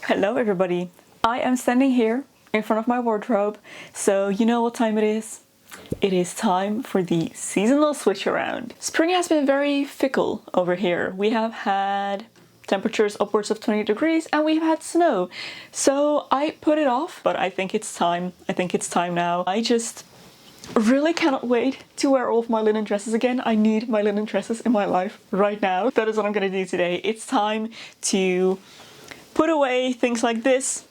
Hello everybody! I am standing here in front of my wardrobe, so you know what time it is. It is time for the seasonal switch around. Spring has been very fickle over here. We have had temperatures upwards of 20 degrees and we've had snow. So I put it off, but I think it's time. I think it's time now. I just really cannot wait to wear all of my linen dresses again. I need my linen dresses in my life right now. That is what I'm gonna do today. It's time to put away things like this,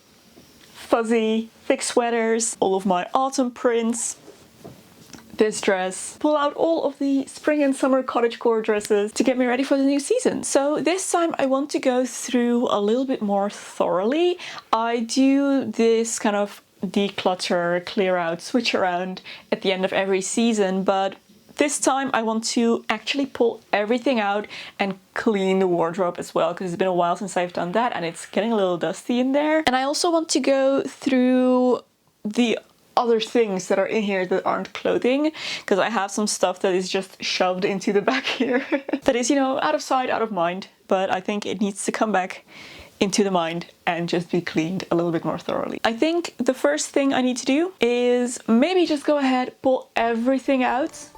fuzzy, thick sweaters, all of my autumn prints, this dress, pull out all of the spring and summer cottagecore dresses to get me ready for the new season. So this time I want to go through a little bit more thoroughly. I do this kind of declutter, clear out, switch around at the end of every season, but this time I want to actually pull everything out and clean the wardrobe as well, because it's been a while since I've done that and it's getting a little dusty in there. And I also want to go through the other things that are in here that aren't clothing, because I have some stuff that is just shoved into the back here. That is, you know, out of sight, out of mind, but I think it needs to come back into the mind and just be cleaned a little bit more thoroughly. I think the first thing I need to do is maybe just go ahead, pull everything out,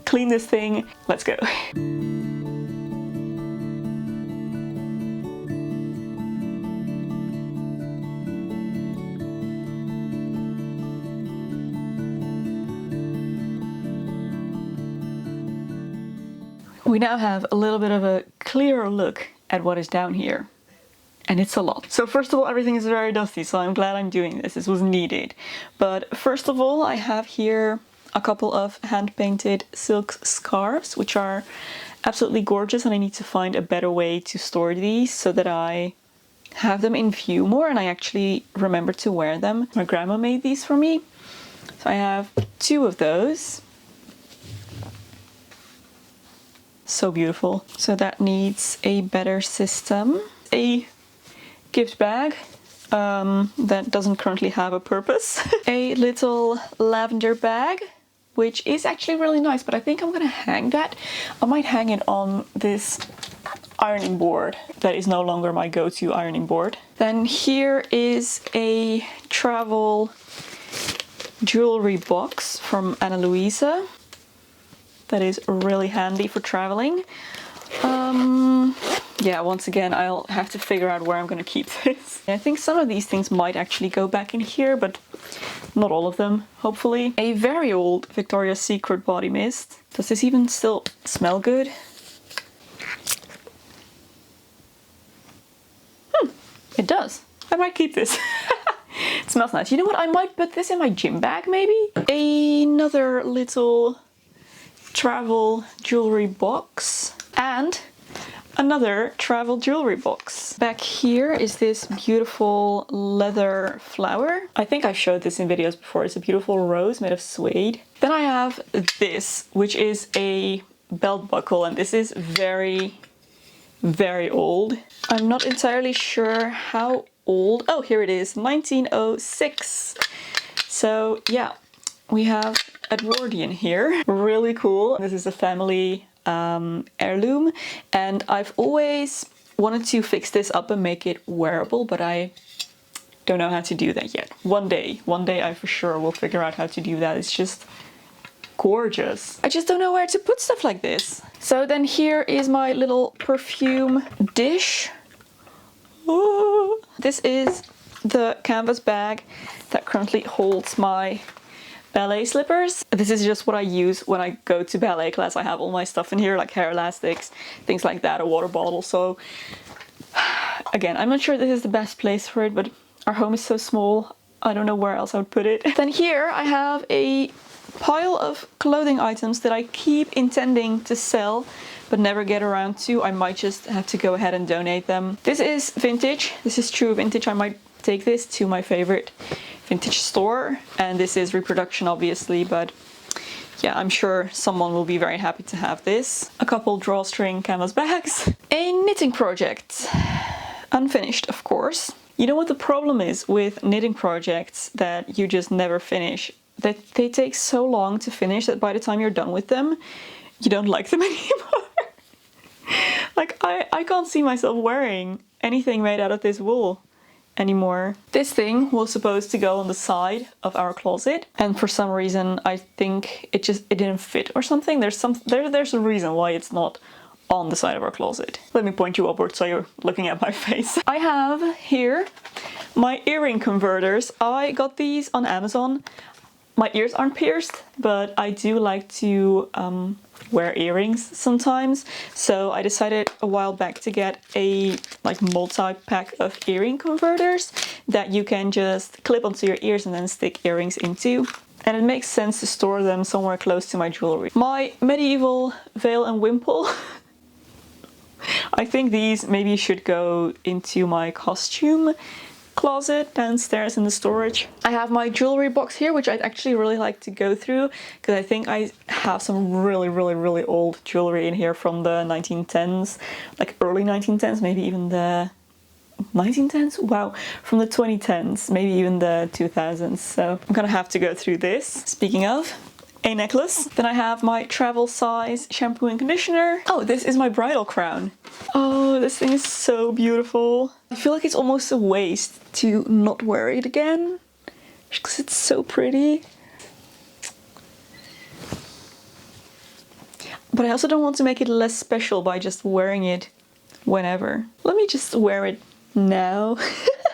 clean this thing. Let's go. We now have a little bit of a clearer look at what is down here. And it's a lot. So first of all, everything is very dusty, so I'm glad I'm doing this. This was needed. But first of all, I have here a couple of hand-painted silk scarves, which are absolutely gorgeous, and I need to find a better way to store these so that I have them in view more and I actually remember to wear them. My grandma made these for me. So I have two of those. So beautiful. So that needs a better system. A gift bag that doesn't currently have a purpose. A little lavender bag, which is actually really nice, but I think I'm gonna hang that. I might hang it on this ironing board that is no longer my go-to ironing board. Then here is a travel jewelry box from Ana Luisa. That is really handy for traveling. Yeah, once again, I'll have to figure out where I'm going to keep this. I think some of these things might actually go back in here, but not all of them, hopefully. A very old Victoria's Secret body mist. Does this even still smell good? It does. I might keep this. It smells nice. You know what? I might put this in my gym bag, maybe? Another little travel jewelry box and another travel jewelry box. Back here is this beautiful leather flower. I think I've showed this in videos before. It's a beautiful rose made of suede. Then I have this, which is a belt buckle, and this is very, very old. I'm not entirely sure how old. Oh, here it is, 1906. So yeah, we have Edwardian here. Really cool. This is a family heirloom, and I've always wanted to fix this up and make it wearable, but I don't know how to do that yet. One day I for sure will figure out how to do that. It's just gorgeous. I just don't know where to put stuff like this. So then here is my little perfume dish. Ooh. This is the canvas bag that currently holds my ballet slippers. This is just what I use when I go to ballet class. I have all my stuff in here, like hair elastics, things like that, a water bottle. So again, I'm not sure this is the best place for it, but our home is so small, I don't know where else I would put it. Then here I have a pile of clothing items that I keep intending to sell but never get around to. I might just have to go ahead and donate them. This is vintage. This is true vintage. I might take this to my favorite vintage store, and this is reproduction obviously, but yeah, I'm sure someone will be very happy to have this. A couple drawstring canvas bags. A knitting project. Unfinished, of course. You know what the problem is with knitting projects that you just never finish? That they take so long to finish that by the time you're done with them, you don't like them anymore. Like, I can't see myself wearing anything made out of this wool. anymore. This thing was supposed to go on the side of our closet, and for some reason I think it didn't fit or something. There's a reason why it's not on the side of our closet. Let me point you upwards so you're looking at my face. I have here my earring converters. I got these on Amazon. My ears aren't pierced, but I do like to wear earrings sometimes. So I decided a while back to get a multi-pack of earring converters that you can just clip onto your ears and then stick earrings into. And it makes sense to store them somewhere close to my jewelry. My medieval veil and wimple. I think these maybe should go into my costume closet downstairs in the storage. I have my jewelry box here, which I'd actually really like to go through because I think I have some really old jewelry in here from the 1910s, like early 1910s, maybe even the 1910s? Wow, from the 2010s, maybe even the 2000s. So I'm gonna have to go through this. Speaking of, a necklace. Then I have my travel size shampoo and conditioner. Oh, this is my bridal crown. Oh, this thing is so beautiful. I feel like it's almost a waste to not wear it again because it's so pretty. But I also don't want to make it less special by just wearing it whenever. Let me just wear it now.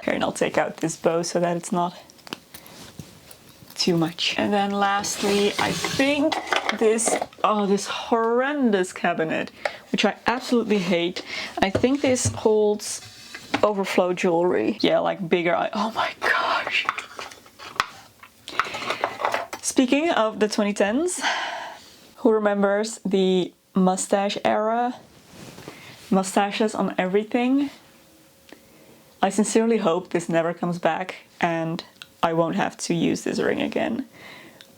Here, and I'll take out this bow so that it's not too much. And then lastly, I think this horrendous cabinet, which I absolutely hate. I think this holds overflow jewelry. Yeah, like bigger. Oh my gosh. Speaking of the 2010s, who remembers the mustache era? Mustaches on everything. I sincerely hope this never comes back and I won't have to use this ring again.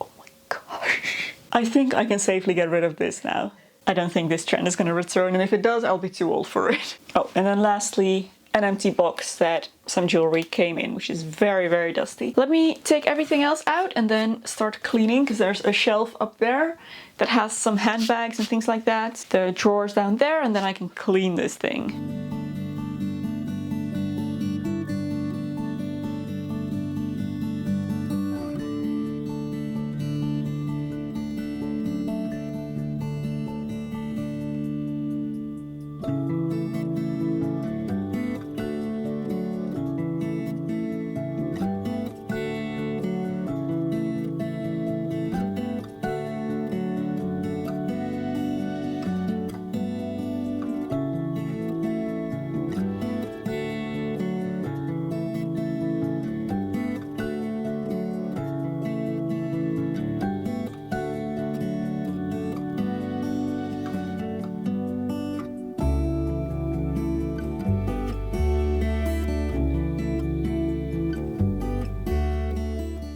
Oh my gosh. I think I can safely get rid of this now. I don't think this trend is going to return, and if it does, I'll be too old for it. Oh, and then lastly, an empty box that some jewelry came in, which is very dusty. Let me take everything else out and then start cleaning, because there's a shelf up there that has some handbags and things like that. The drawers down there, and then I can clean this thing.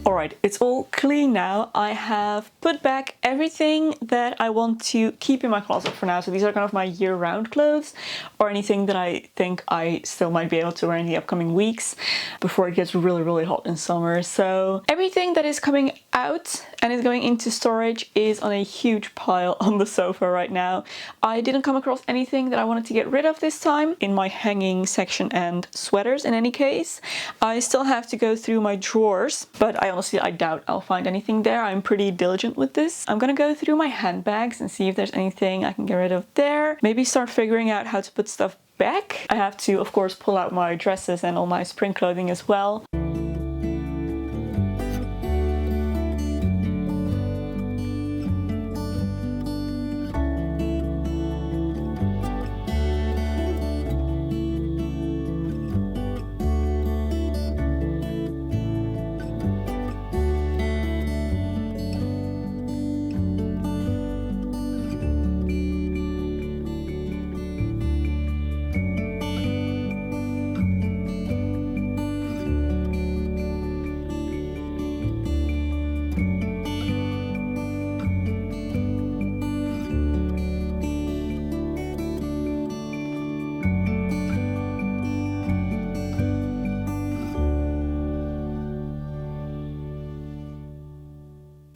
Alright, it's all clean now. I have put back everything that I want to keep in my closet for now. So these are kind of my year-round clothes, or anything that I think I still might be able to wear in the upcoming weeks before it gets really hot in summer. So everything that is coming out and is going into storage is on a huge pile on the sofa right now. I didn't come across anything that I wanted to get rid of this time in my hanging section and sweaters in any case. I still have to go through my drawers, but I doubt I'll find anything there. I'm pretty diligent with this. I'm gonna go through my handbags and see if there's anything I can get rid of there. Maybe start figuring out how to put stuff back. I have to, of course, pull out my dresses and all my spring clothing as well.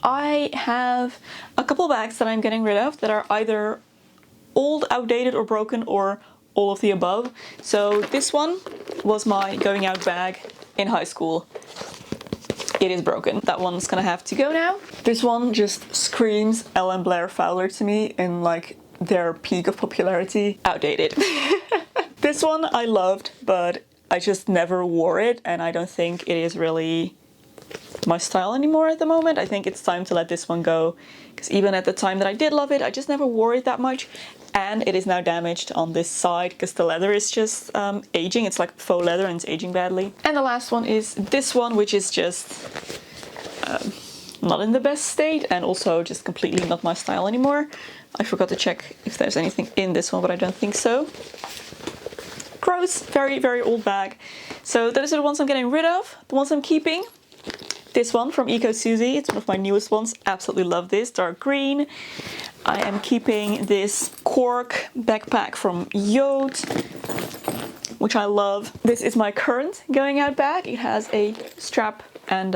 I have a couple bags that I'm getting rid of that are either old, outdated or broken, or all of the above. So this one was my going out bag in high school. It is broken. That one's gonna have to go now. This one just screams Ellen Blair Fowler to me in like their peak of popularity. Outdated. This one I loved, but I just never wore it, and I don't think it is really my style anymore at the moment. I think it's time to let this one go, because even at the time that I did love it, I just never wore it that much, and it is now damaged on this side because the leather is just aging. It's like faux leather and it's aging badly. And the last one is this one, which is just not in the best state and also just completely not my style anymore. I forgot to check if there's anything in this one, but I don't think so. Gross, very, very old bag. So those are the ones I'm getting rid of. The ones I'm keeping. This one from Eco Susie, it's one of my newest ones. Absolutely love this, dark green. I am keeping this cork backpack from Yode, which I love. This is my current going out bag. It has a strap and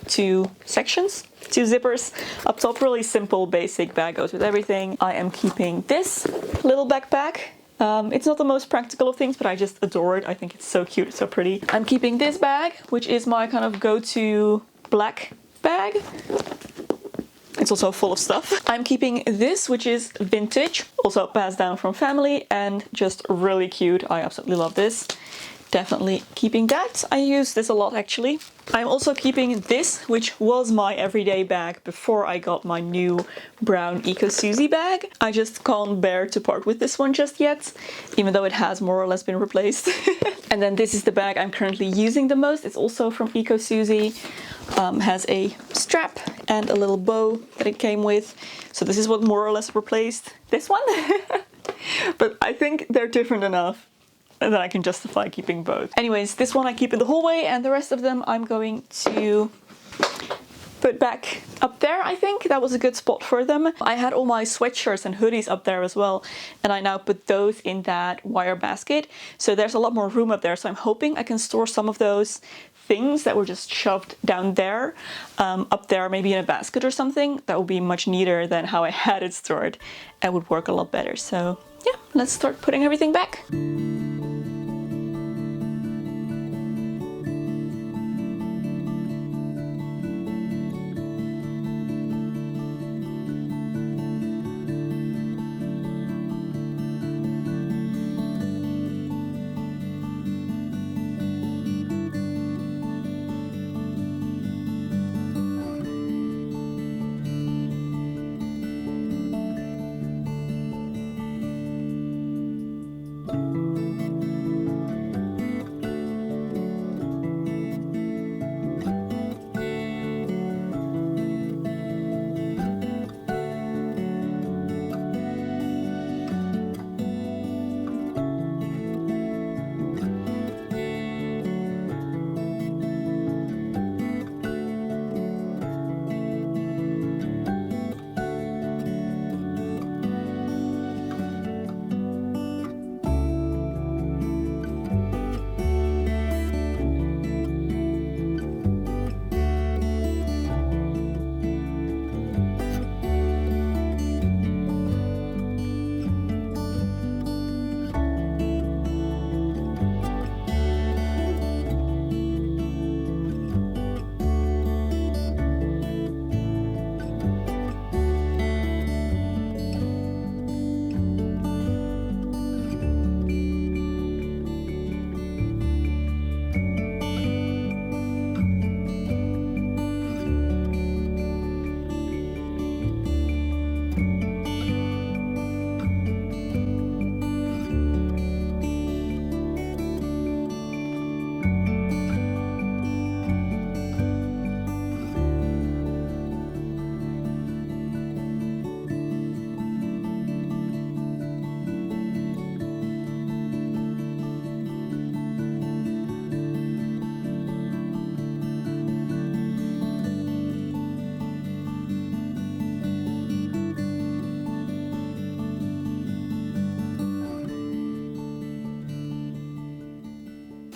2 sections, 2 zippers. Up top, really simple, basic bag, goes with everything. I am keeping this little backpack. It's not the most practical of things, but I just adore it. I think it's so cute, so pretty. I'm keeping this bag, which is my kind of go-to black bag. It's also full of stuff. I'm keeping this, which is vintage, also passed down from family and just really cute. I absolutely love this. Definitely keeping that. I use this a lot actually. I'm also keeping this, which was my everyday bag before I got my new brown Eco Susie bag. I just can't bear to part with this one just yet, even though it has more or less been replaced. And then this is the bag I'm currently using the most. It's also from Eco Susie. Has a strap and a little bow that it came with. So this is what more or less replaced this one. But I think they're different enough that I can justify keeping both. Anyways, this one I keep in the hallway, and the rest of them I'm going to put back up there. I think that was a good spot for them. I had all my sweatshirts and hoodies up there as well, and I now put those in that wire basket. So there's a lot more room up there. So I'm hoping I can store some of those things that were just shoved down there, up there, maybe in a basket or something. That would be much neater than how I had it stored and would work a lot better. So yeah, let's start putting everything back.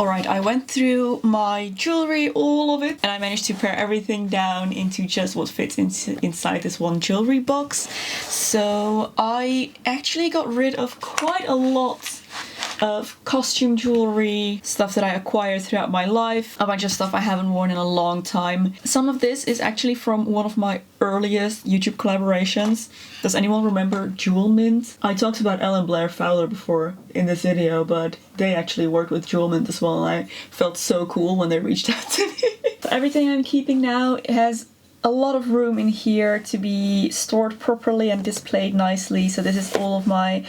Alright, I went through my jewelry, all of it, and I managed to pare everything down into just what fits inside this one jewelry box. So I actually got rid of quite a lot of costume jewelry, stuff that I acquired throughout my life, a bunch of stuff I haven't worn in a long time. Some of this is actually from one of my earliest YouTube collaborations. Does anyone remember Jewel Mint? I talked about Ellen Blair Fowler before in this video, but they actually worked with Jewel Mint as well, and I felt so cool when they reached out to me. So everything I'm keeping now has a lot of room in here to be stored properly and displayed nicely. So this is all of my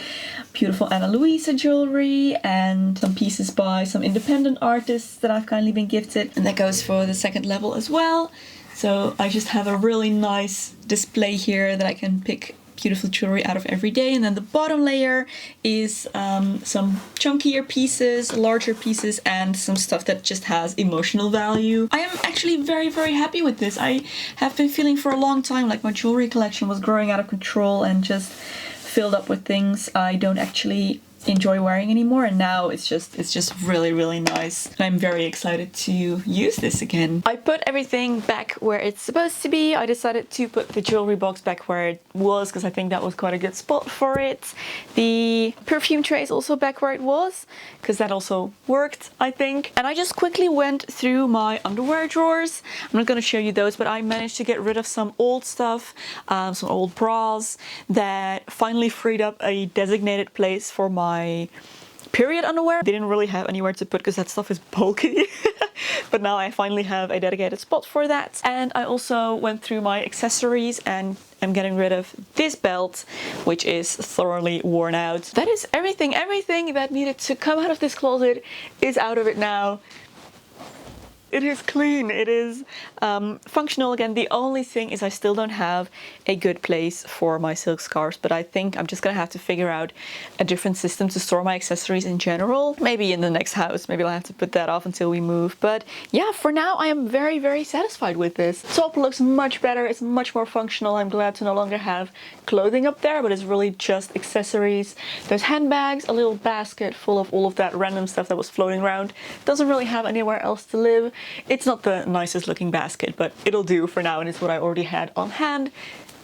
beautiful Ana Luisa jewelry and some pieces by some independent artists that I've kindly been gifted. And that goes for the second level as well. So I just have a really nice display here that I can pick beautiful jewelry out of every day. And then the bottom layer is some chunkier pieces, larger pieces, and some stuff that just has emotional value. I am actually very, very happy with this. I have been feeling for a long time like my jewelry collection was growing out of control and just filled up with things I don't actually enjoy wearing anymore, and now it's just really, really nice, and I'm very excited to use this again. I put everything back where it's supposed to be. I decided to put the jewelry box back where it was because I think that was quite a good spot for it. The perfume tray is also back where it was because that also worked, I think. And I just quickly went through my underwear drawers. I'm not going to show you those, but I managed to get rid of some old stuff, some old bras that finally freed up a designated place for my period underwear. Didn't really have anywhere to put because that stuff is bulky. But now I finally have a dedicated spot for that. And I also went through my accessories and I'm getting rid of this belt, which is thoroughly worn out. That is everything. Everything that needed to come out of this closet is out of it now. It is clean, it is functional again. The only thing is I still don't have a good place for my silk scarves, but I think I'm just gonna have to figure out a different system to store my accessories in general. Maybe in the next house, maybe I'll have to put that off until we move. But yeah, for now I am very, very satisfied with this. Top looks much better, it's much more functional. I'm glad to no longer have clothing up there, but it's really just accessories. There's handbags, a little basket full of all of that random stuff that was floating around. Doesn't really have anywhere else to live. It's not the nicest looking basket, but it'll do for now, and it's what I already had on hand.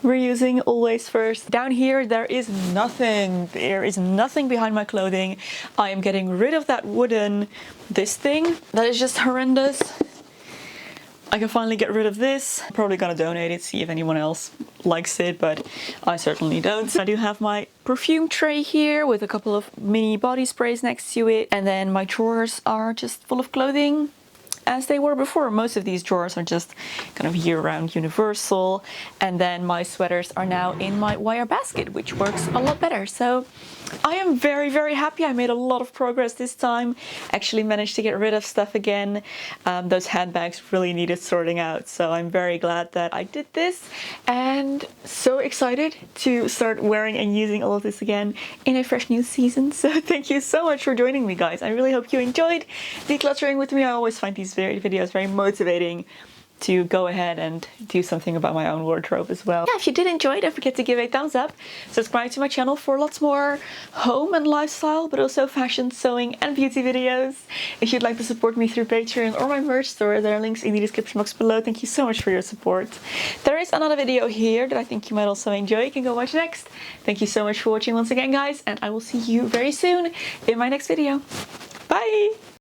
Reusing always first. Down here there is nothing. There is nothing behind my clothing. I am getting rid of that wooden this thing. That is just horrendous. I can finally get rid of this. I'm probably gonna donate it, see if anyone else likes it, but I certainly don't. I do have my perfume tray here with a couple of mini body sprays next to it, and then my drawers are just full of clothing as they were before. Most of these drawers are just kind of year-round universal, and then my sweaters are now in my wire basket, which works a lot better. So I am very, very happy. I made a lot of progress this time. Actually managed to get rid of stuff again. Those handbags really needed sorting out, so I'm very glad that I did this, and so excited to start wearing and using all of this again in a fresh new season. So thank you so much for joining me, guys. I really hope you enjoyed decluttering with me. I always find these videos very motivating to go ahead and do something about my own wardrobe as well. Yeah, if you did enjoy, don't forget to give a thumbs up. Subscribe to my channel for lots more home and lifestyle, but also fashion, sewing and beauty videos. If you'd like to support me through Patreon or my merch store, there are links in the description box below. Thank you so much for your support. There is another video here that I think you might also enjoy. You can go watch next. Thank you so much for watching once again, guys, and I will see you very soon in my next video. Bye!